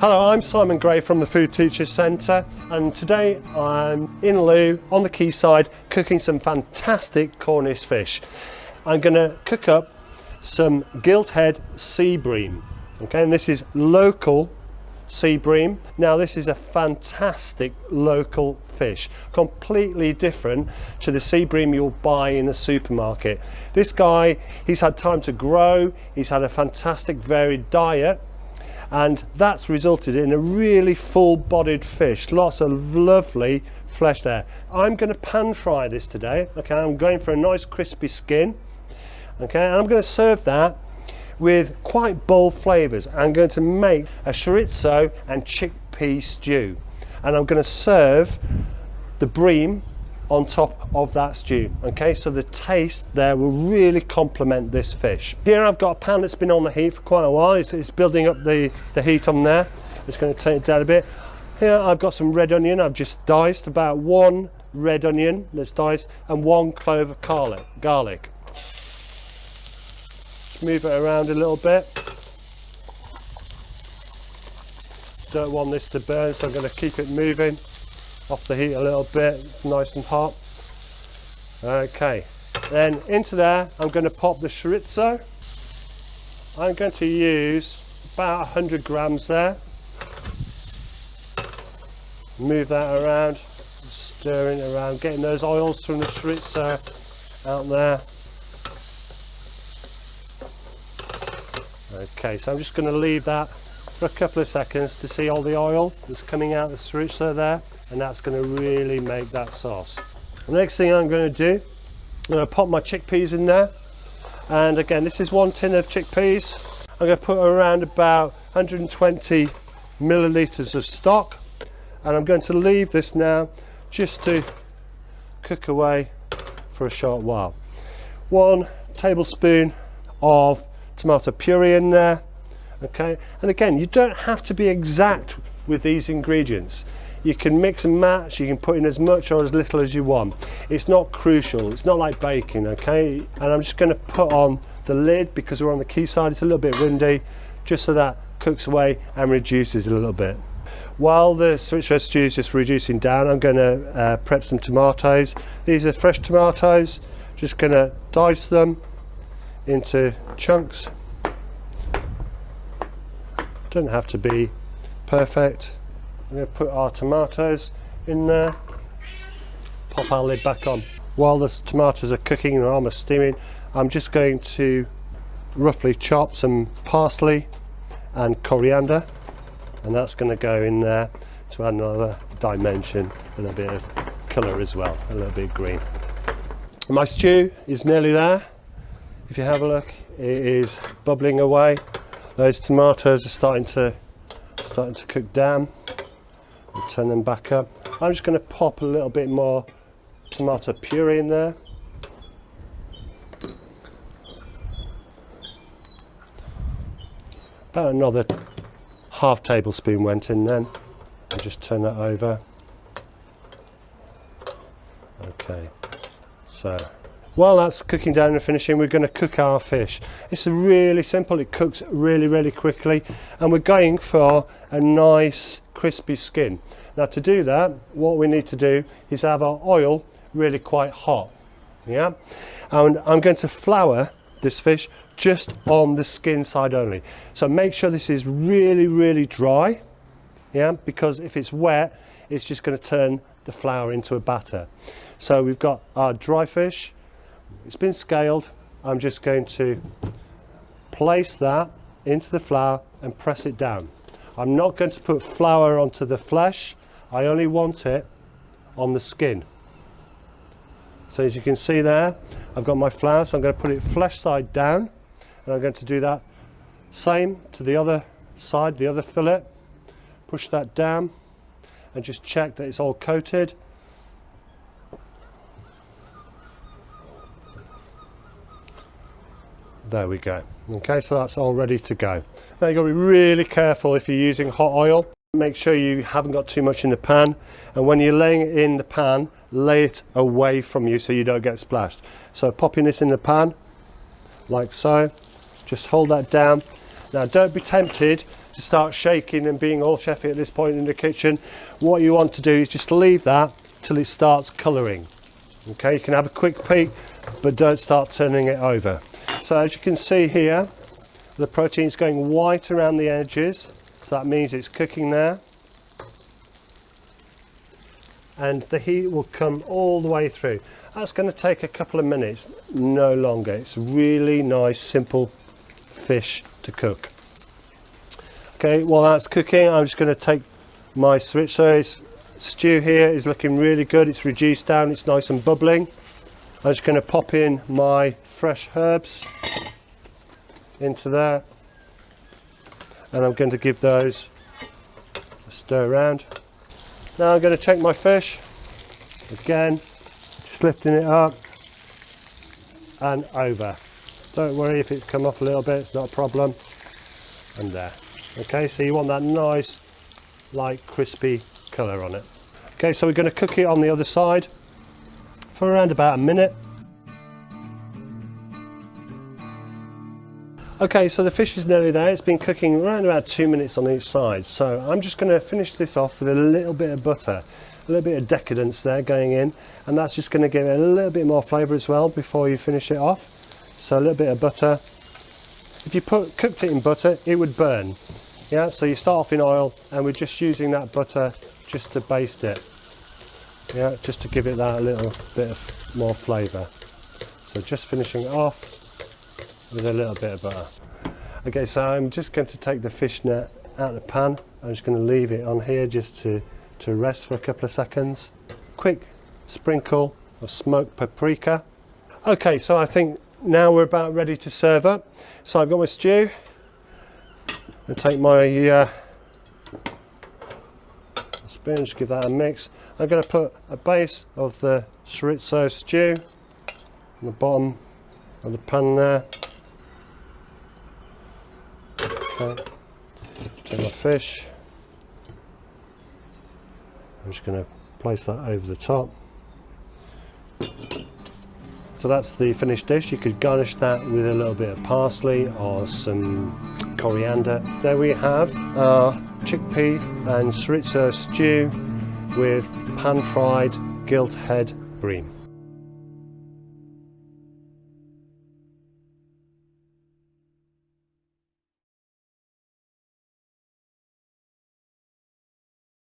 Hello, I'm Simon Gray from the Food Teachers Centre, and today I'm in Loo on the quayside cooking some fantastic Cornish fish. I'm going to cook up some Guilt Head sea bream, okay, and this is local sea bream. Now this is a fantastic local fish, completely different to the sea bream you'll buy in the supermarket. This guy, he's had time to grow, he's had a fantastic varied diet, and that's resulted in a really full-bodied fish, lots of lovely flesh there. I'm going to pan fry this today, okay, I'm going for a nice crispy skin, okay, and I'm going to serve that with quite bold flavours. I'm going to make a chorizo and chickpea stew, and I'm going to serve the bream on top of that stew, okay, so the taste there will really complement this fish. Here I've got a pan that's been on the heat for quite a while. It's building up the heat on there. I'm just going to turn it down a bit. Here I've got some red onion. I've just diced about one red onion that's diced and 1 clove of garlic. Just move it around a little bit. Don't want this to burn, so I'm going to keep it moving off the heat a little bit. It's nice and hot. Okay, then into there I'm going to pop the chorizo. I'm going to use about 100 grams there. Move that around, stirring it around, getting those oils from the chorizo out there. Okay, so I'm just going to leave that for a couple of seconds to see all the oil that's coming out of the chorizo there, and that's going to really make that sauce. The next thing I'm going to do, I'm going to pop my chickpeas in there, and again this is 1 tin of chickpeas. I'm going to put around about 120 millilitres of stock, and I'm going to leave this now just to cook away for a short while. 1 tablespoon of tomato puree in there, okay, and again you don't have to be exact with these ingredients. You can mix and match, you can put in as much or as little as you want. It's not crucial, it's not like baking, okay? And I'm just going to put on the lid because we're on the quayside, it's a little bit windy, just so that cooks away and reduces a little bit. While the chorizo stew is just reducing down, I'm going to prep some tomatoes. These are fresh tomatoes, just going to dice them into chunks. Doesn't have to be perfect. I'm going to put our tomatoes in there, pop our lid back on. While the tomatoes are cooking and almost steaming, I'm just going to roughly chop some parsley and coriander, and that's going to go in there to add another dimension and a bit of colour as well, a little bit of green. My stew is nearly there. If you have a look, it is bubbling away. Those tomatoes are starting to cook down. We'll turn them back up. I'm just going to pop a little bit more tomato puree in there. About another ½ tablespoon went in then. I'll just turn that over. Okay, so while that's cooking down and finishing, we're going to cook our fish. It's really simple, it cooks really quickly, and we're going for a nice crispy skin. Now to do that, what we need to do is have our oil really quite hot, yeah, and I'm going to flour this fish just on the skin side only. So make sure this is really dry, yeah, because if it's wet it's just going to turn the flour into a batter. So we've got our dry fish, it's been scaled. I'm just going to place that into the flour and press it down. I'm not going to put flour onto the flesh, I only want it on the skin. So as you can see there, I've got my flour, so I'm going to put it flesh side down, and I'm going to do that same to the other side, the other fillet. Push that down and just check that it's all coated. There we go. Okay, so that's all ready to go. Now you've got to be really careful if you're using hot oil. Make sure you haven't got too much in the pan, and when you're laying it in the pan, lay it away from you so you don't get splashed. So popping this in the pan like so, just hold that down, Now don't be tempted to start shaking and being all chefy at this point in the kitchen. What you want to do is just leave that till it starts colouring. Okay, you can have a quick peek, but don't start turning it over. So as you can see here, the protein is going white around the edges, so that means it's cooking there. And the heat will come all the way through. That's going to take a couple of minutes, no longer. It's really nice, simple fish to cook. Okay, while that's cooking, I'm just going to take my chorizo stew here. Is looking really good. It's reduced down, it's nice and bubbling. I'm just going to pop in my fresh herbs into there, and I'm going to give those a stir around. Now I'm going to check my fish again, just lifting it up and over. Don't worry if it's come off a little bit, it's not a problem. And there. Okay, so you want that nice light crispy colour on it. Okay, so we're going to cook it on the other side for around about a minute. Okay, so the fish is nearly there. It's been cooking around about 2 minutes on each side. So I'm just going to finish this off with a little bit of butter, a little bit of decadence there going in, and that's just going to give it a little bit more flavour as well before you finish it off. So a little bit of butter. If you cooked it in butter, it would burn. Yeah, so you start off in oil, and we're just using that butter just to baste it. Yeah, just to give it that little bit of more flavour. So just finishing it off with a little bit of butter. Okay, so I'm just going to take the fish net out of the pan. I'm just going to leave it on here just to rest for a couple of seconds. Quick sprinkle of smoked paprika. Okay, so I think now we're about ready to serve up. So I've got my stew. I'll take my spoon, just give that a mix. I'm going to put a base of the chorizo stew on the bottom of the pan there. Okay. Take my fish. I'm just going to place that over the top. So that's the finished dish. You could garnish that with a little bit of parsley or some coriander. There we have our chickpea and chorizo stew with pan-fried gilt head bream.